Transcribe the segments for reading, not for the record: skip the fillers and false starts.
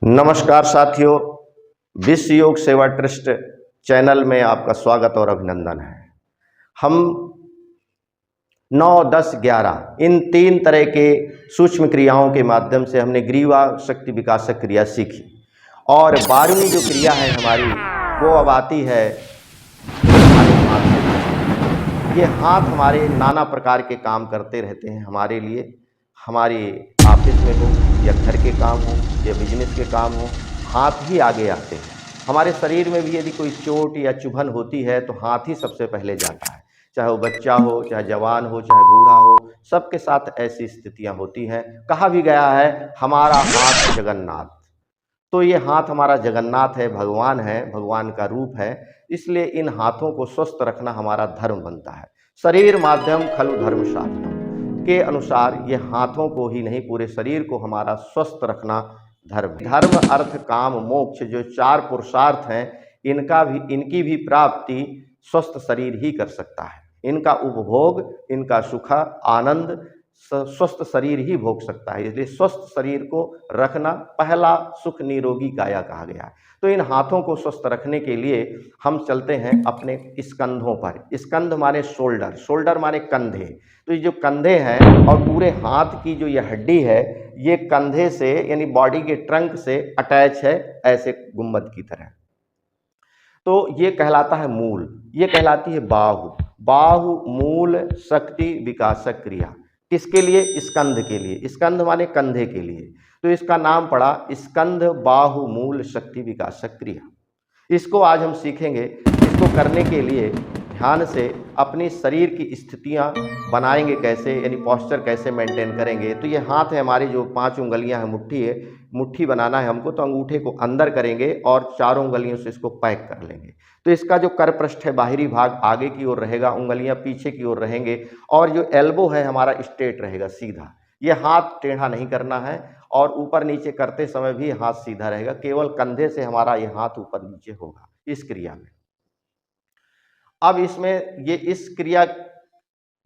नमस्कार साथियों, विश्व योग सेवा ट्रस्ट चैनल में आपका स्वागत और अभिनंदन है। हम 9, 10, 11 इन 3 तरह के सूक्ष्म क्रियाओं के माध्यम से हमने ग्रीवा शक्ति विकासक क्रिया सीखी और 12वीं जो क्रिया है हमारी वो अब आती है हमारे हाथ से। ये हाथ हमारे नाना प्रकार के काम करते रहते हैं हमारे लिए, हमारे ऑफिस में हो या घर के काम हो या बिजनेस के काम हो, हाथ ही आगे आते हैं। हमारे शरीर में भी यदि कोई चोट या चुभन होती है तो हाथ ही सबसे पहले जाता है, चाहे वो बच्चा हो, चाहे जवान हो, चाहे बूढ़ा हो, सबके साथ ऐसी स्थितियां होती हैं। कहा भी गया है हमारा हाथ जगन्नाथ, तो ये हाथ हमारा जगन्नाथ है, भगवान है, भगवान का रूप है। इसलिए इन हाथों को स्वस्थ रखना हमारा धर्म बनता है। शरीर माध्यम खलु धर्म साधनम के अनुसार ये हाथों को ही नहीं पूरे शरीर को हमारा स्वस्थ रखना धर्म। धर्म अर्थ काम मोक्ष जो 4 पुरुषार्थ हैं, इनकी भी प्राप्ति स्वस्थ शरीर ही कर सकता है। इनका उपभोग, इनका सुख आनंद स्वस्थ शरीर ही भोग सकता है। इसलिए स्वस्थ शरीर को रखना पहला सुख निरोगी काया कहा गया है। तो इन हाथों को स्वस्थ रखने के लिए हम चलते हैं अपने स्कंधों पर। स्कंध माने शोल्डर, शोल्डर माने कंधे। तो ये जो कंधे हैं और पूरे हाथ की जो ये हड्डी है, ये कंधे से यानी बॉडी के ट्रंक से अटैच है, ऐसे गुम्बद की तरह। तो ये कहलाता है मूल, ये कहलाती है बाहु। बाहु मूल शक्ति विकासक क्रिया किसके लिए? स्कंध के लिए। स्कंध माने कंधे के लिए, तो इसका नाम पड़ा स्कंध बाहु मूल शक्ति विकासक क्रिया। इसको आज हम सीखेंगे। इसको करने के लिए ध्यान से अपनी शरीर की स्थितियां बनाएंगे कैसे, यानी पॉस्चर कैसे मेंटेन करेंगे। तो ये हाथ है हमारी, जो 5 उंगलियां हैं, मुट्ठी है, मुट्ठी बनाना है हमको, तो अंगूठे को अंदर करेंगे और 4 उंगलियों से इसको पैक कर लेंगे। तो इसका जो कर पृष्ठ है, बाहरी भाग आगे की ओर रहेगा, उंगलियां पीछे की ओर रहेंगे और जो एल्बो है हमारा स्ट्रेट रहेगा, सीधा। ये हाथ टेढ़ा नहीं करना है और ऊपर नीचे करते समय भी हाथ सीधा रहेगा। केवल कंधे से हमारा ये हाथ ऊपर नीचे होगा इस क्रिया में। अब इसमें ये इस क्रिया,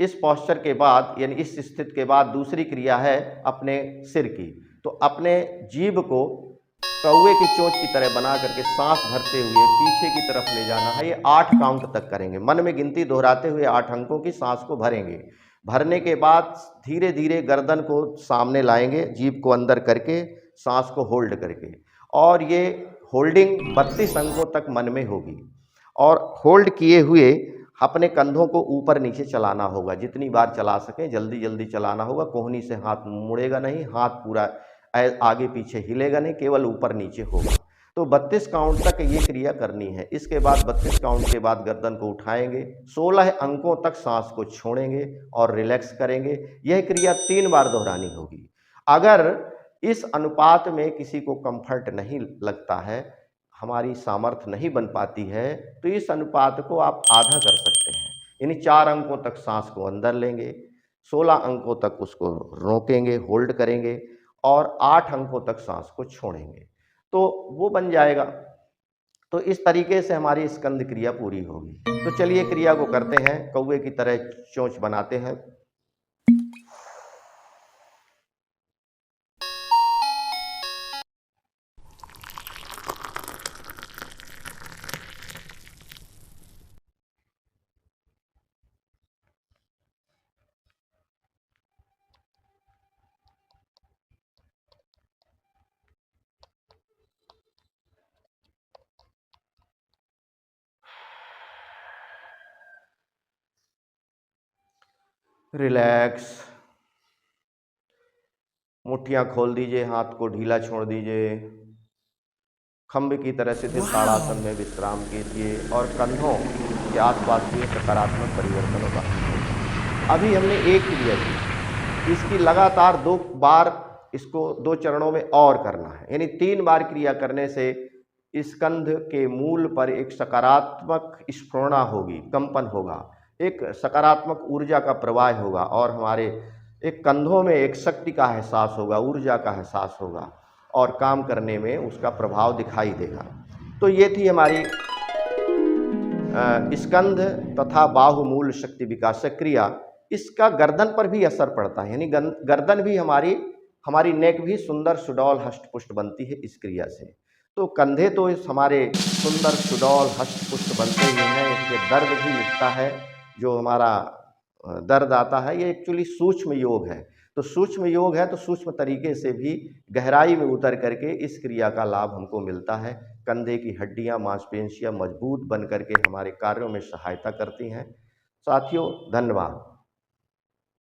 इस पॉस्चर के बाद यानी इस स्थिति के बाद दूसरी क्रिया है अपने सिर की। तो अपने जीभ को कौवे की चोंच की तरह बना करके सांस भरते हुए पीछे की तरफ ले जाना है। ये 8 काउंट तक करेंगे, मन में गिनती दोहराते हुए 8 अंकों की सांस को भरेंगे। भरने के बाद धीरे धीरे गर्दन को सामने लाएंगे, जीभ को अंदर करके, सांस को होल्ड करके, और ये होल्डिंग 32 अंकों तक मन में होगी। और होल्ड किए हुए अपने कंधों को ऊपर नीचे चलाना होगा, जितनी बार चला सकें जल्दी जल्दी चलाना होगा। कोहनी से हाथ मुड़ेगा नहीं, हाथ पूरा आगे पीछे हिलेगा नहीं, केवल ऊपर नीचे होगा। तो 32 काउंट तक ये क्रिया करनी है। इसके बाद 32 काउंट के बाद गर्दन को उठाएंगे, 16 अंकों तक सांस को छोड़ेंगे और रिलैक्स करेंगे। यह क्रिया 3 बार दोहरानी होगी। अगर इस अनुपात में किसी को कंफर्ट नहीं लगता है, हमारी सामर्थ्य नहीं बन पाती है, तो इस अनुपात को आप आधा कर सकते हैं। यानी 4 अंकों तक सांस को अंदर लेंगे, 16 अंकों तक उसको रोकेंगे, होल्ड करेंगे और 8 अंकों तक सांस को छोड़ेंगे, तो वो बन जाएगा। तो इस तरीके से हमारी स्कंद क्रिया पूरी होगी। तो चलिए क्रिया को करते हैं। कौवे की तरह चोंच बनाते हैं। रिलैक्स, मुट्ठियां खोल दीजिए, हाथ को ढीला छोड़ दीजिए, खंभ की तरह से ताड़ासन में विश्राम कीजिए और कंधों के आसपास भी सकारात्मक परिवर्तन होगा। अभी हमने एक क्रिया की, इसकी लगातार 2 बार इसको 2 चरणों में और करना है, यानी 3 बार क्रिया करने से स्कंध के मूल पर एक सकारात्मक स्फुरणा होगी, कंपन होगा, एक सकारात्मक ऊर्जा का प्रवाह होगा और हमारे एक कंधों में एक शक्ति का एहसास होगा, ऊर्जा का एहसास होगा और काम करने में उसका प्रभाव दिखाई देगा। तो ये थी हमारी स्कंध तथा बाहुमूल शक्ति विकासक क्रिया। इसका गर्दन पर भी असर पड़ता है, यानी गर्दन भी हमारी हमारी नेक भी सुंदर सुडौल हष्ट-पुष्ट बनती है इस क्रिया से। तो कंधे तो इस हमारे सुंदर सुडौल हष्ट-पुष्ट बनते ही हैं, इससे दर्द भी मिटता है। जो हमारा दर्द आता है ये एक्चुअली सूक्ष्म योग है। तो सूक्ष्म योग है तो सूक्ष्म तरीके से भी गहराई में उतर करके इस क्रिया का लाभ हमको मिलता है। कंधे की हड्डियाँ, मांसपेशियाँ मजबूत बन करके हमारे कार्यों में सहायता करती हैं। साथियों, धन्यवाद।